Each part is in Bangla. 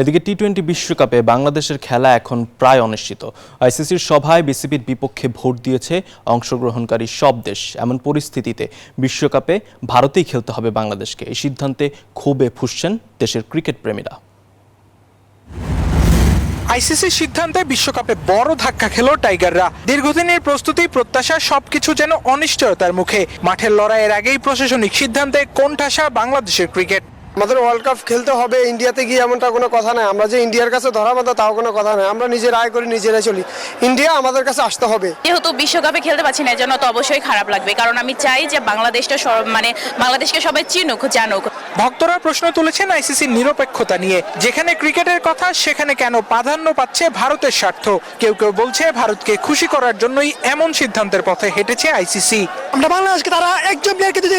এদিকে টি-20 বিশ্বকাপে বাংলাদেশের খেলা এখন প্রায় অনিশ্চিত। আইসিসির সভায় বিসিবির বিপক্ষে ভোট দিয়েছে অংশগ্রহণকারী সব দেশ। এমন পরিস্থিতিতে বিশ্বকাপে ভারতেই খেলতে হবে বাংলাদেশকে। এই সিদ্ধান্তে ক্ষোভে ফুঁসছেন দেশের ক্রিকেট প্রেমীরা। আইসিসির সিদ্ধান্তে বিশ্বকাপে বড় ধাক্কা খেল টাইগাররা। দীর্ঘদিনের প্রস্তুতি প্রত্যাশা সবকিছু যেন অনিশ্চয়তার মুখে। মাঠের লড়াইয়ের আগেই প্রশাসনিক সিদ্ধান্তে কোণঠাসা বাংলাদেশের ক্রিকেট। আমাদের ওয়ার্ল্ড কাপ খেলতে হবে, ইন্ডিয়াতে গিয়ে এমনটা কোনো কথা নাই। আমরা যে ইন্ডিয়ার কাছে ধরা বাঁধা তাও কোনো কথা নাই। আমরা নিজের আয় করি, নিজেরাই চলি। ইন্ডিয়া আমাদের কাছে আসতে হবে। যেহেতু বিশ্বকাপে খেলতে পারছি না, এজন্য তো অবশ্যই খারাপ লাগবে, কারণ আমি চাই যে বাংলাদেশটা বাংলাদেশকে সবাই চিনুক, জানুক। ভক্তরা প্রশ্ন তুলেছেন আইসিসির নিরপেক্ষতা নিয়ে। যেখানে ক্রিকেটের কথা সেখানে কেন প্রাধান্য পাচ্ছে ভারতের স্বার্থ? কেউ কেউ বলছে ভারতকে খুশি করার জন্যই এমন সিদ্ধান্তের পথে হেঁটেছে আইসিসি। আমরা বাংলাদেশকে তারা একজন প্লেয়ারকে যদি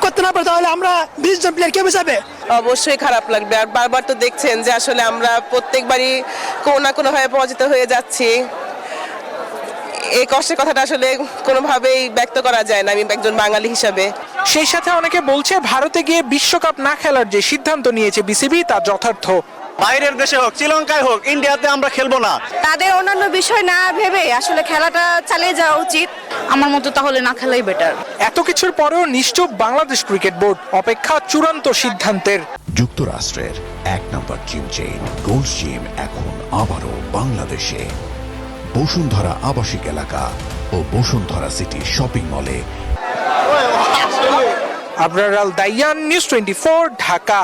করতে না পারে তাহলে আমরা 20 জন প্লেয়ার কে বেচাবে? অবশ্যই খারাপ লাগবে। আর বারবার তো দেখছেন যে আসলে আমরা প্রত্যেকবারই কোনো না কোনোভাবে পরাজিত হয়ে যাচ্ছি। এই কষ্টের কথাটা আসলে কোনোভাবেই ব্যক্ত করা যায় না আমি একজন বাঙালি হিসাবে। সেই সাথে অনেকে বলছে ভারতে গিয়ে বিশ্বকাপ না খেলার যে সিদ্ধান্ত নিয়েছে বিসিবি তা যথার্থ। বাইরের দেশে হোক, শ্রীলঙ্কায় হোক, ইন্ডিয়াতে আমরা খেলবো না। তাদের অন্যান্য বিষয় না ভেবে আসলে খেলাটা চালিয়ে যাওয়া উচিত। আমার মতো তাহলে না খেলাই বেটার। এত কিছুর পরেও নিশ্চুপ বাংলাদেশ ক্রিকেট বোর্ড, অপেক্ষা চূড়ান্ত সিদ্ধান্তের। যুক্তরাষ্ট্রের 1 নম্বর জিম চেইন গোল্ডস জিম এখন আবারও বাংলাদেশে। বসুন্ধরা আবাসিক এলাকা ও বসুন্ধরা সিটি শপিং মলে। আবরার আল দাইয়ান, নিউজ 24, ঢাকা।